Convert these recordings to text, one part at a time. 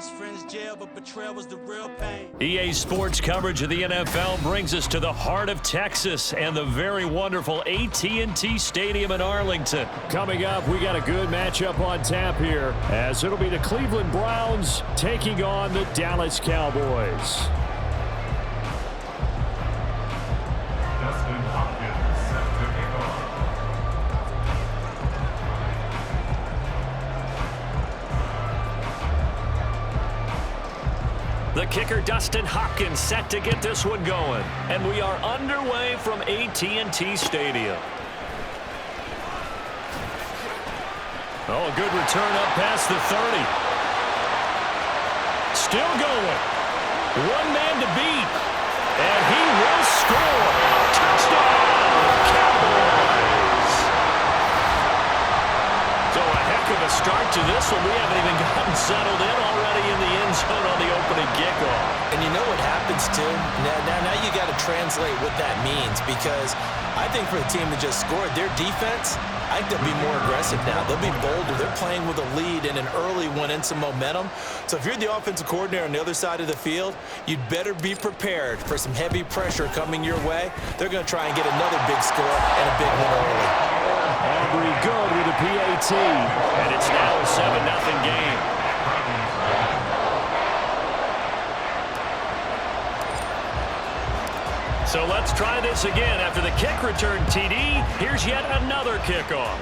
best friend's jail, but betrayal was the real pain. EA Sports coverage of the NFL brings us to the heart of Texas and the very wonderful AT&T Stadium in Arlington. Coming up, we got a good matchup on tap here, as it'll be the Cleveland Browns taking on the Dallas Cowboys. The kicker, Dustin Hopkins, set to get this one going. And we are underway from AT&T Stadium. Oh, a good return up past the 30. Still going. One man to beat. And he will score. Touchdown, Cowboys. So a heck of a start to this one. We haven't even gotten settled in already in the end zone on the opening kickoff. And you know what happens, too? Now you got to translate what that means, because I think for the team that just scored, their defense, I think they'll be more aggressive now. They'll be bolder. They're playing with a lead and an early one and some momentum. So if you're the offensive coordinator on the other side of the field, you'd better be prepared for some heavy pressure coming your way. They're going to try and get another big score and a big one early. Aubrey good with a PAT. And it's now a 7-0 game. So let's try this again. After the kick return TD, here's yet another kickoff.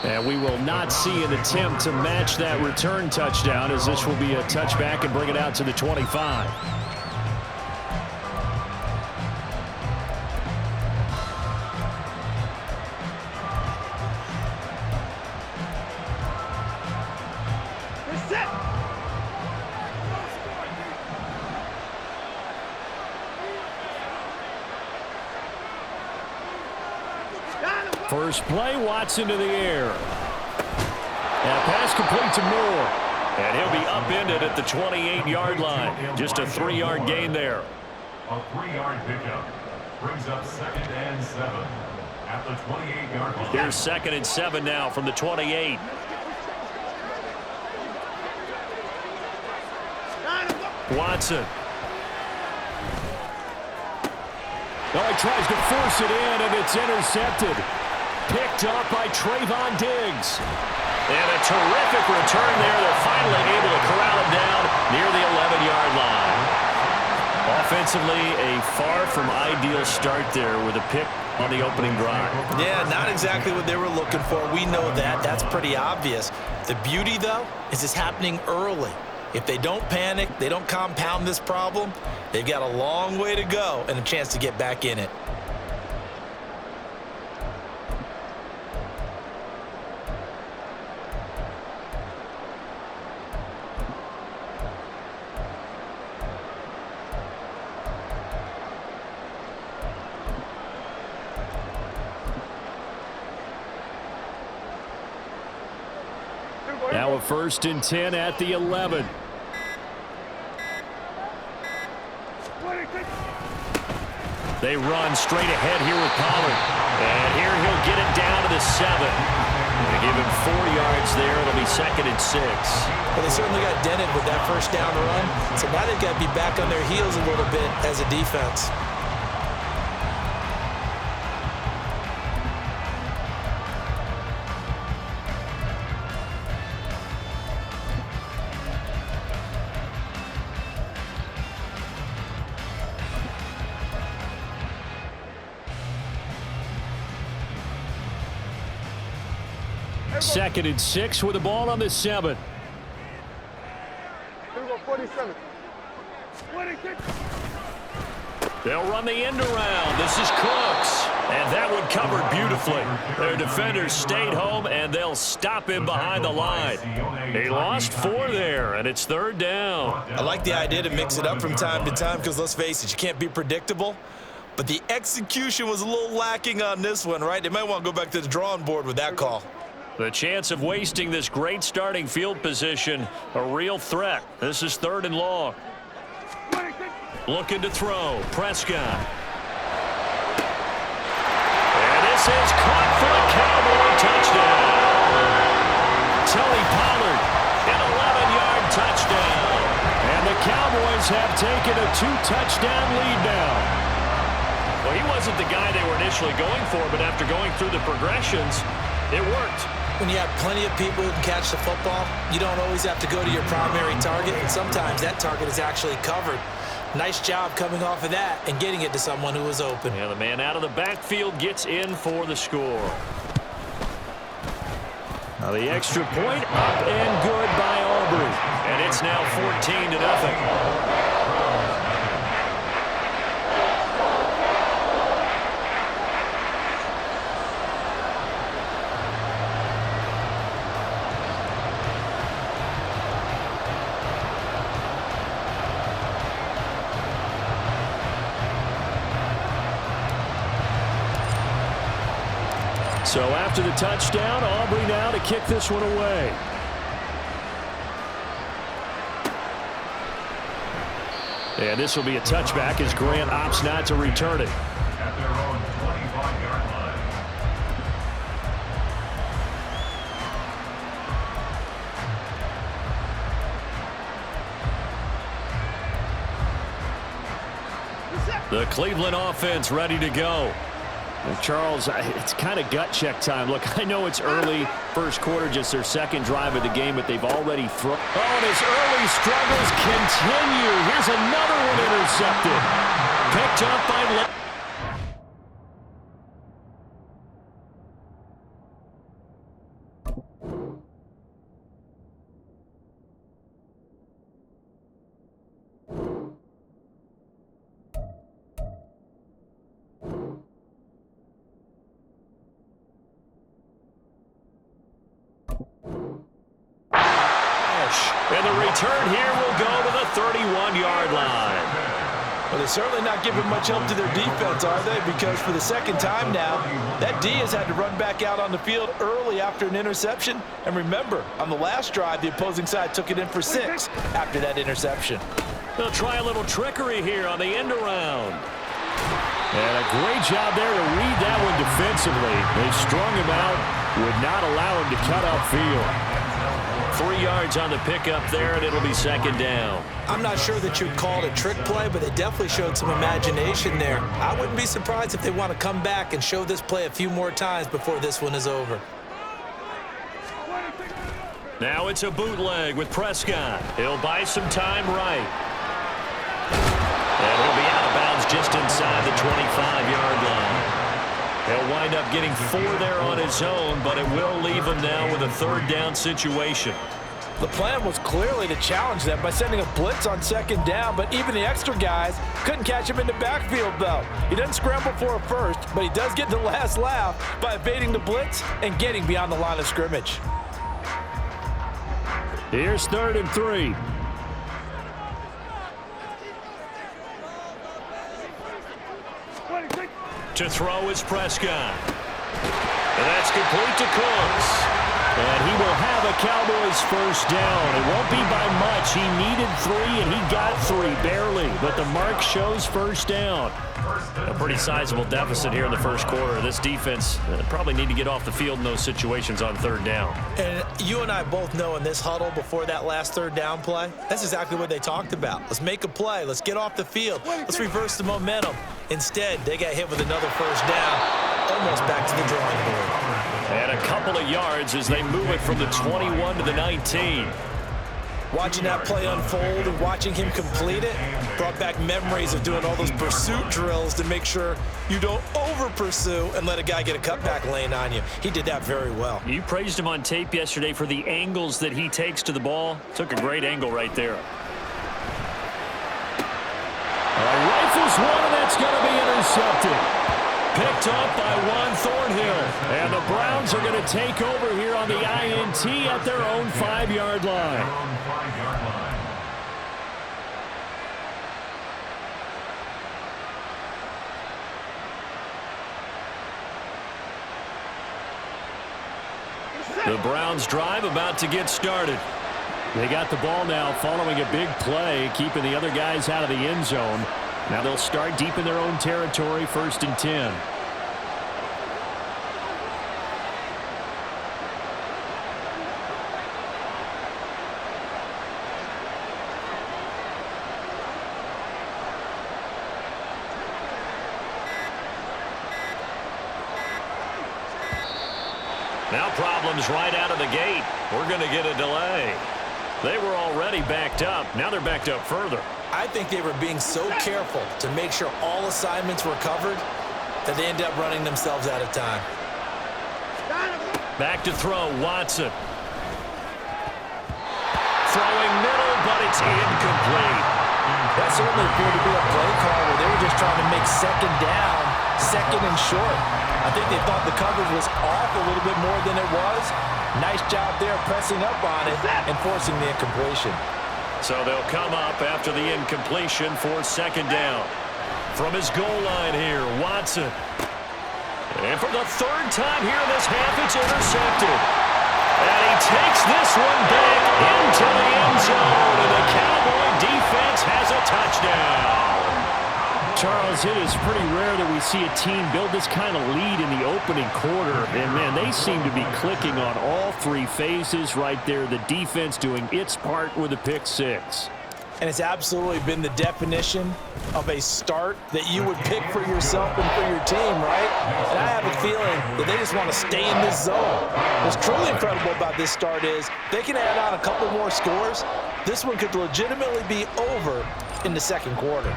And we will not see an attempt to match that return touchdown, as this will be a touchback and bring it out to the 25. First play, Watson to the air. And pass complete to Moore. And he'll be upended at the 28-yard line. Just a 3-yard gain there. A 3-yard pickup brings up 2nd and 7 at the 28-yard line. Here's 2nd and 7 now from the 28. Watson. Oh, he tries to force it in, and it's intercepted. Picked up by Trayvon Diggs. And a terrific return there. They're finally able to corral him down near the 11-yard line. Offensively, a far from ideal start there with a pick on the opening drive. Yeah, not exactly what they were looking for. We know that. That's pretty obvious. The beauty, though, is it's happening early. If they don't panic, they don't compound this problem, they've got a long way to go and a chance to get back in it. Now a 1st and 10 at the 11. They run straight ahead here with Pollard. And here he'll get it down to the 7. They give him 4 yards there. It'll be 2nd and 6. Well, they certainly got dented with that first down run. So now they've got to be back on their heels a little bit as a defense. Second and 6 with the ball on the 7. They'll run the end around. This is Cooks. And that one covered beautifully. Their defenders stayed home, and they'll stop him behind the line. He lost 4 there, and it's 3rd down. I like the idea to mix it up from time to time because, let's face it, you can't be predictable. But the execution was a little lacking on this one, right? They might want to go back to the drawing board with that call. The chance of wasting this great starting field position, a real threat. This is 3rd and long. Looking to throw. Prescott. And this is caught for a Cowboy touchdown. have taken a 2-touchdown lead now. Well, he wasn't the guy they were initially going for, but after going through the progressions, it worked. When you have plenty of people who can catch the football, you don't always have to go to your primary target, and sometimes that target is actually covered. Nice job coming off of that and getting it to someone who was open. Yeah, the man out of the backfield gets in for the score. Now the extra point up and good by Aubrey. And it's now 14-0. So after the touchdown, Aubrey now to kick this one away. And this will be a touchback as Grant opts not to return it. At their own 25-yard line. The Cleveland offense ready to go. Well, Charles, it's kind of gut check time. Look, I know it's early, first quarter, just their second drive of the game, but they've already thrown. Oh, and his early struggles continue. Here's another one intercepted. Picked up by... And the return here will go to the 31-yard line. Well, they're certainly not giving much help to their defense, are they? Because for the second time now, that D has had to run back out on the field early after an interception. And remember, on the last drive, the opposing side took it in for 6 after that interception. They'll try a little trickery here on the end around. And a great job there to read that one defensively. They strung him out, would not allow him to cut upfield. 3 yards on the pickup there, and it'll be second down. I'm not sure that you'd call it a trick play, but they definitely showed some imagination there. I wouldn't be surprised if they want to come back and show this play a few more times before this one is over. Now it's a bootleg with Prescott. He'll buy some time right. And he'll be out of bounds just inside the 25-yard line. He'll wind up getting 4 there on his own, but it will leave him now with a third down situation. The plan was clearly to challenge them by sending a blitz on second down, but even the extra guys couldn't catch him in the backfield, though. He doesn't scramble for a first, but he does get the last laugh by evading the blitz and getting beyond the line of scrimmage. Here's 3rd and 3. To throw is Prescott. And that's complete to Cooks. And he will have a Cowboys first down. It won't be by much. He needed 3, and he got 3, barely. But the mark shows first down. A pretty sizable deficit here in the first quarter. This defense probably need to get off the field in those situations on third down. And you and I both know in this huddle before that last third down play, that's exactly what they talked about. Let's make a play. Let's get off the field. Let's reverse the momentum. Instead, they got hit with another first down, almost back to the drawing board. And a couple of yards as they move it from the 21 to the 19. Watching that play unfold and watching him complete it brought back memories of doing all those pursuit drills to make sure you don't over-pursue and let a guy get a cutback lane on you. He did that very well. You praised him on tape yesterday for the angles that he takes to the ball. Took a great angle right there. Rifles one, and that's going to be intercepted. Picked up by Juan Thornhill. And the Browns are going to take over here on the INT at their own 5-yard line. The Browns drive about to get started. They got the ball now following a big play, keeping the other guys out of the end zone. Now they'll start deep in their own territory, 1st and 10. Now problems right out of the gate. We're going to get a delay. They were already backed up. Now they're backed up further. I think they were being so careful to make sure all assignments were covered that they ended up running themselves out of time. Back to throw, Watson. Throwing middle, but it's incomplete. That certainly appeared to be a play call where they were just trying to make second down, second and short. I think they thought the coverage was off a little bit more than it was. Nice job there pressing up on it and forcing the incompletion. So they'll come up after the incompletion for second down. From his goal line here, Watson. And for the third time here in this half, it's intercepted. And he takes this one back into the end zone, and the Cowboy defense has a touchdown. Charles, it is pretty rare that we see a team build this kind of lead in the opening quarter. And, man, they seem to be clicking on all three phases right there. The defense doing its part with a pick six. And it's absolutely been the definition of a start that you would pick for yourself and for your team, right? And I have a feeling that they just want to stay in this zone. What's truly incredible about this start is they can add on a couple more scores. This one could legitimately be over in the second quarter.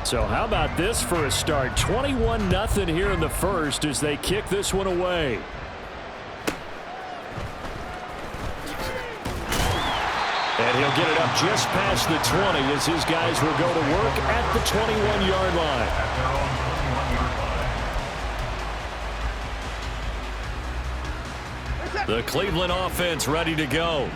So how about this for a start? 21-0 here in the first as they kick this one away. And he'll get it up just past the 20 as his guys will go to work at the 21-yard line. The Cleveland offense ready to go.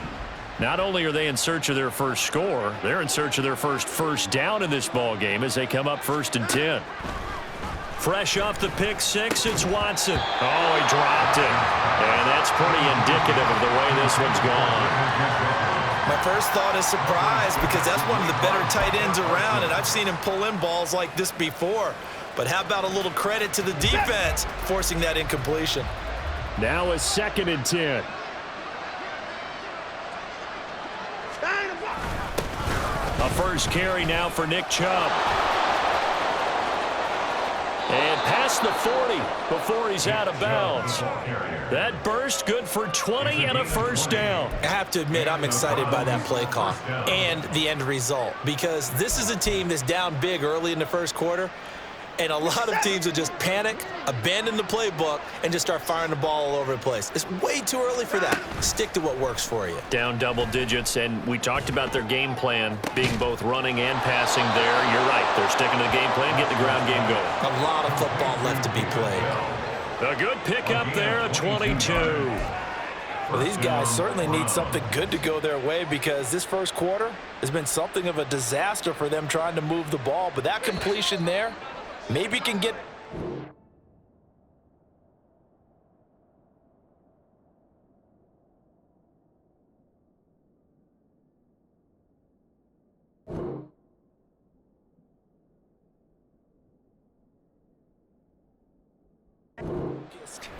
Not only are they in search of their first score, they're in search of their first down in this ball game as they come up 1st and 10. Fresh off the pick six, it's Watson. Oh, he dropped it. And that's pretty indicative of the way this one's gone. My first thought is surprise because that's one of the better tight ends around, and I've seen him pull in balls like this before. But how about a little credit to the defense forcing that incompletion? Now a 2nd and 10. A first carry now for Nick Chubb. And past the 40 before he's out of bounds. That burst good for 20 and a first down. I have to admit I'm excited by that play call and the end result because this is a team that's down big early in the first quarter, and a lot of teams will just panic, abandon the playbook, and just start firing the ball all over the place. It's way too early for that. Stick to what works for you. Down double digits, and we talked about their game plan being both running and passing there. You're right. They're sticking to the game plan, get the ground game going. A lot of football left to be played. A good pickup there, a 22. Well, these guys certainly need something good to go their way because this first quarter has been something of a disaster for them trying to move the ball. But that completion there, maybe can get...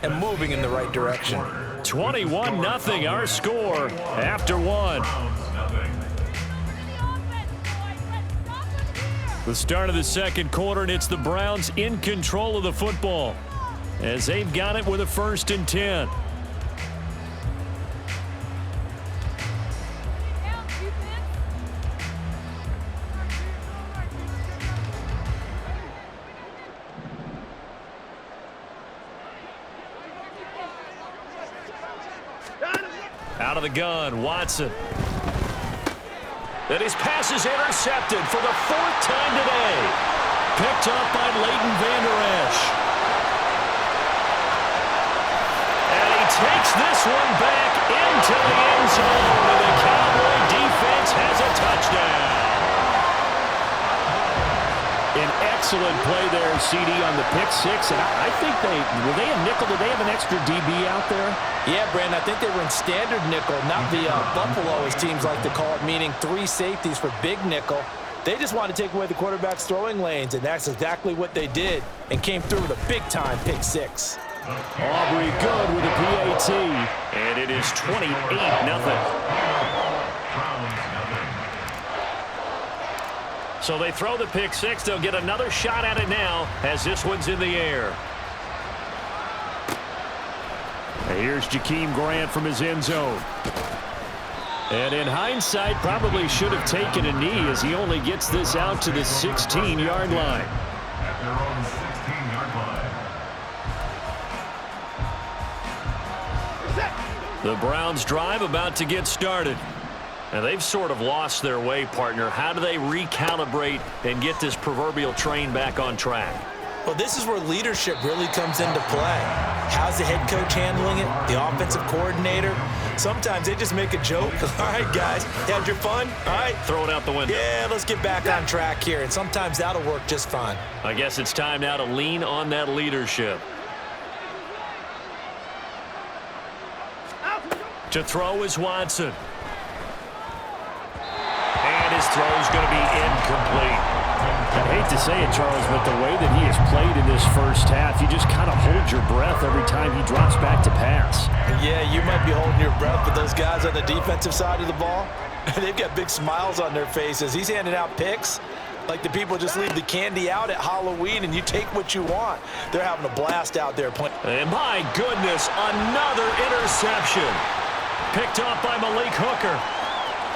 and moving in the right direction. 21-0 our score after one. The start of the second quarter, and it's the Browns in control of the football as they've got it with a 1st and 10. Out of the gun, Watson. And his pass is intercepted for the 4th time today. Picked up by Leighton Vander Esch. And he takes this one back into the end zone, and the Cowboy defense has a touchdown. An excellent play there, CD, on the pick six. And I think were they a nickel? Did they have an extra DB out there? Yeah, Brandon, I think they were in standard nickel, not the Buffalo, as teams like to call it, meaning 3 safeties for big nickel. They just wanted to take away the quarterback's throwing lanes, and that's exactly what they did and came through with a big-time pick six. Aubrey good with a PAT. And it is 28-0. So they throw the pick six. They'll get another shot at it now as this one's in the air. And here's Jakeem Grant from his end zone. And in hindsight, probably should have taken a knee as he only gets this out to the 16-yard line. At their own 16-yard line. The Browns drive about to get started. And they've sort of lost their way, partner. How do they recalibrate and get this proverbial train back on track? Well, this is where leadership really comes into play. How's the head coach handling it? The offensive coordinator? Sometimes they just make a joke. All right, guys, you had your fun? All right. Throw it out the window. Yeah, let's get back on track here. And sometimes that'll work just fine. I guess it's time now to lean on that leadership. To throw is Watson. And his throw is going to be incomplete. I hate to say it, Charles, but the way that he has played in this first half, you just kind of hold your breath every time he drops back to pass. Yeah, you might be holding your breath, but those guys on the defensive side of the ball, they've got big smiles on their faces. He's handing out picks like the people just leave the candy out at Halloween and you take what you want. They're having a blast out there playing. And my goodness, another interception. Picked off by Malik Hooker.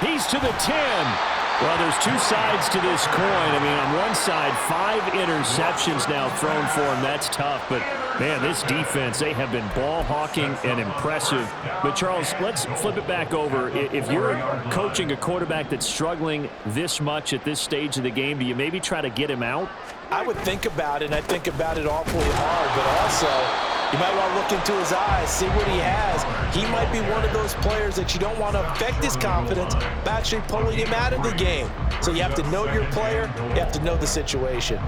He's to the 10. Well, there's two sides to this coin. I mean, on one side, 5 interceptions now thrown for him. That's tough. But, man, this defense, they have been ball hawking and impressive. But, Charles, let's flip it back over. If you're coaching a quarterback that's struggling this much at this stage of the game, do you maybe try to get him out? I would think about it, and I think about it awfully hard. But also, you might want to look into his eyes, see what he has. He might be one of those players that you don't want to affect his confidence by actually pulling him out of the game. So you have to know your player. You have to know the situation.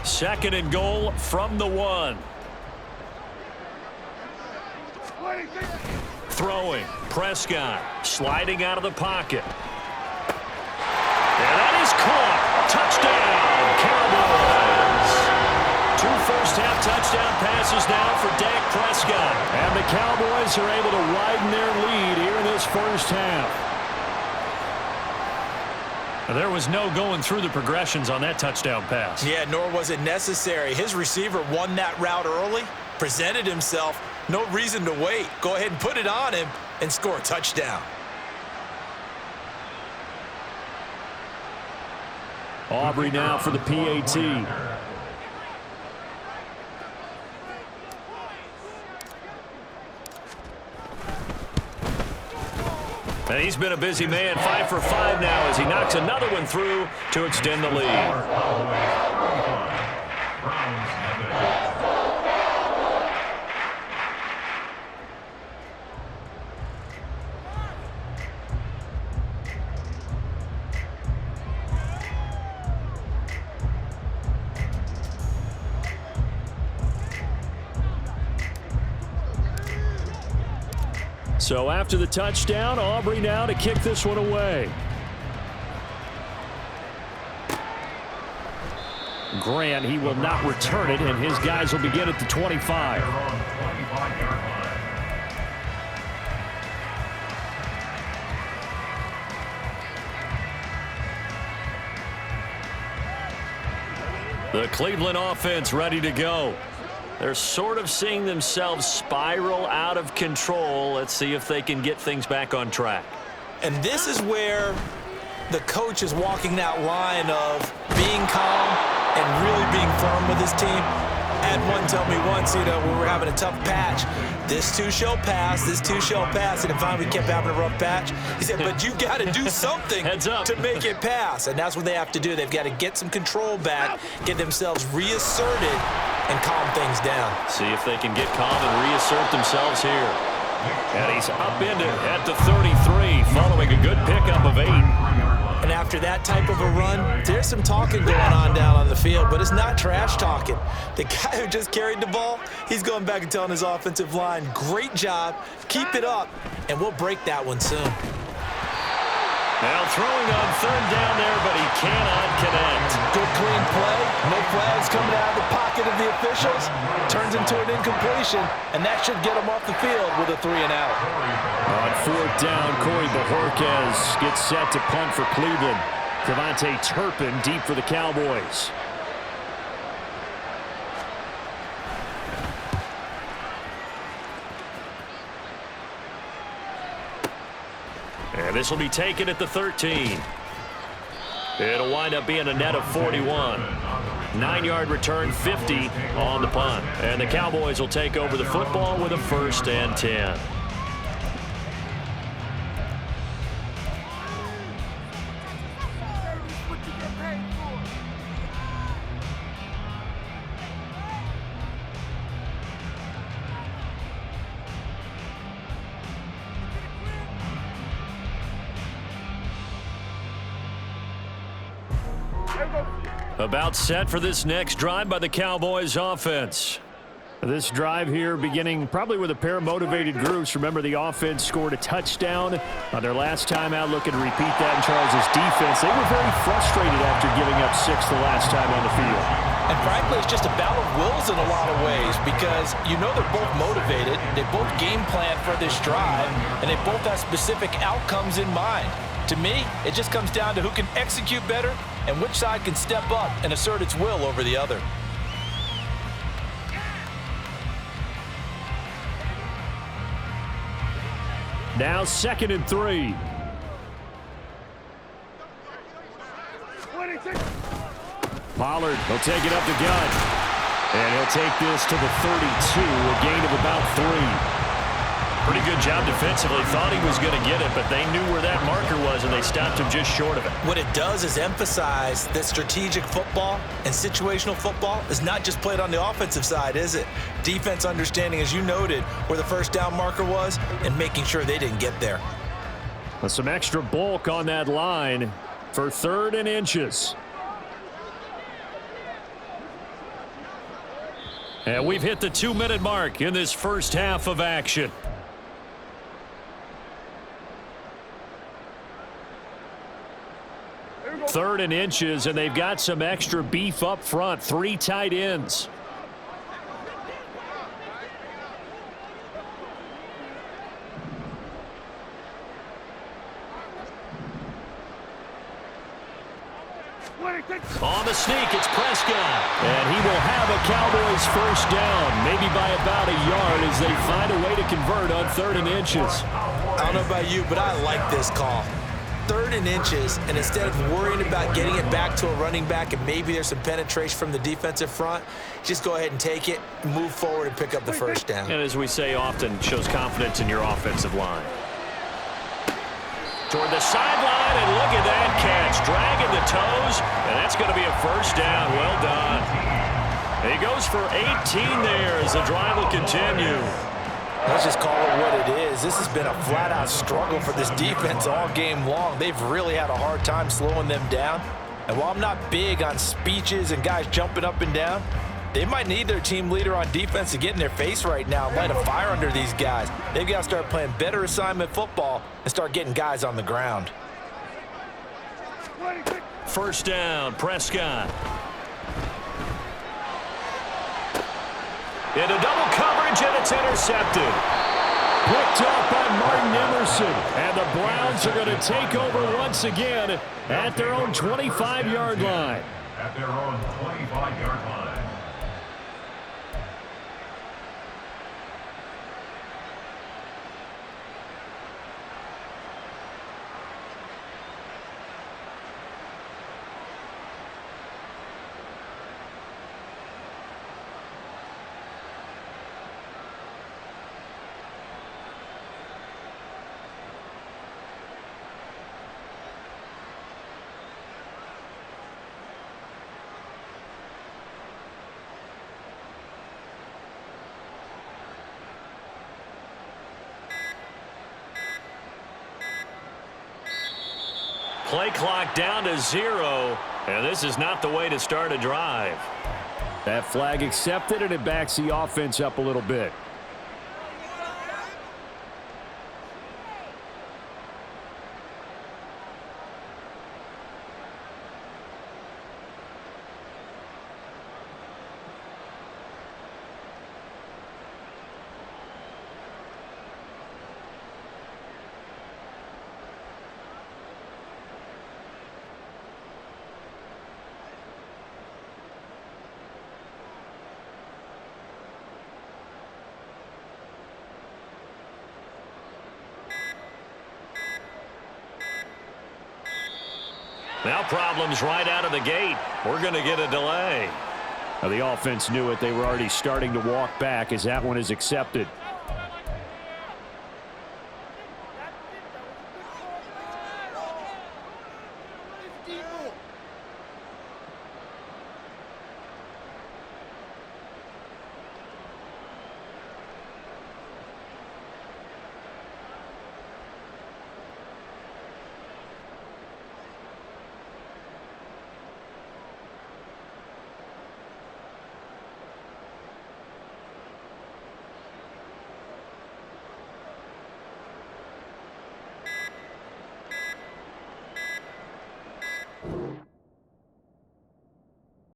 Second and goal from the 1. Throwing. Prescott sliding out of the pocket. And that is caught. Touchdown, Cowboys. 2 first-half touchdown passes now for Dak Prescott. And the Cowboys are able to widen their lead here in this first half. There was no going through the progressions on that touchdown pass. Yeah, nor was it necessary. His receiver won that route early, presented himself. No reason to wait. Go ahead and put it on him and score a touchdown. Aubrey now for the PAT. And he's been a busy man, 5 for 5 now as he knocks another one through to extend the lead. So after the touchdown, Aubrey now to kick this one away. Grant, he will not return it, and his guys will begin at the 25. The Cleveland offense ready to go. They're sort of seeing themselves spiral out of control. Let's see if they can get things back on track. And this is where the coach is walking that line of being calm and really being firm with his team. I had one tell me once, when we were having a tough patch, this too shall pass, this too shall pass, and finally we kept having a rough patch. He said, but you got to do something to make it pass, and that's what they have to do. They've got to get some control back, get themselves reasserted, and calm things down. See if they can get calm and reassert themselves here. And he's up into at the 33, following a good pickup of 8. And after that type of a run, there's some talking going on down on the field, but it's not trash talking. The guy who just carried the ball, he's going back and telling his offensive line, great job, keep it up, and we'll break that one soon. Now throwing on third down there, but he cannot connect. Good clean play. No flags coming out of the pocket of the officials. Turns into an incompletion, and that should get him off the field with a 3-and-out. On fourth down, Corey Bajorquez gets set to punt for Cleveland. Devontae Turpin deep for the Cowboys. And this will be taken at the 13. It'll wind up being a net of 41. 9-yard return, 50 on the punt. And the Cowboys will take over the football with a 1st and 10. About set for this next drive by the Cowboys offense. This drive here beginning probably with a pair of motivated groups. Remember, the offense scored a touchdown on their last time out. Looking to repeat that in Charles' defense. They were very frustrated after giving up 6 the last time on the field. And frankly, it's just a battle of wills in a lot of ways because you know they're both motivated. They both game plan for this drive, and they both have specific outcomes in mind. To me, it just comes down to who can execute better and which side can step up and assert its will over the other. Now 2nd and 3. Pollard will take it up the gut. And he'll take this to the 32, a gain of about 3. Pretty good job defensively. Thought he was going to get it, but they knew where that marker was, and they stopped him just short of it. What it does is emphasize that strategic football and situational football is not just played on the offensive side, is it? Defense understanding, as you noted, where the first down marker was and making sure they didn't get there. With some extra bulk on that line for 3rd and inches. And we've hit the 2-minute mark in this first half of action. Third and inches, and they've got some extra beef up front. 3 tight ends. On the sneak, it's Prescott. And he will have a Cowboys 1st down, maybe by about a yard as they find a way to convert on 3rd and inches. I don't know about you, but I like this call. 3rd and inches, and instead of worrying about getting it back to a running back and maybe there's some penetration from the defensive front, just go ahead and take it, move forward, and pick up the 1st down. And as we say often, shows confidence in your offensive line. Toward the sideline, and look at that catch. Dragging the toes, and that's going to be a 1st down. Well done. He goes for 18 there as the drive will continue. Let's just call it what it is. This has been a flat-out struggle for this defense all game long. They've really had a hard time slowing them down. And while I'm not big on speeches and guys jumping up and down, they might need their team leader on defense to get in their face right now and light a fire under these guys. They've got to start playing better assignment football and start getting guys on the ground. 1st down, Prescott. Into double coverage, and it's intercepted. Picked up by Martin Emerson. And the Browns are going to take over once again at their own 25-yard line. At their own 25-yard line. Play clock down to 0, and this is not the way to start a drive. That flag accepted, and it backs the offense up a little bit. Now problems right out of the gate. We're going to get a delay. Now the offense knew it. They were already starting to walk back as that one is accepted.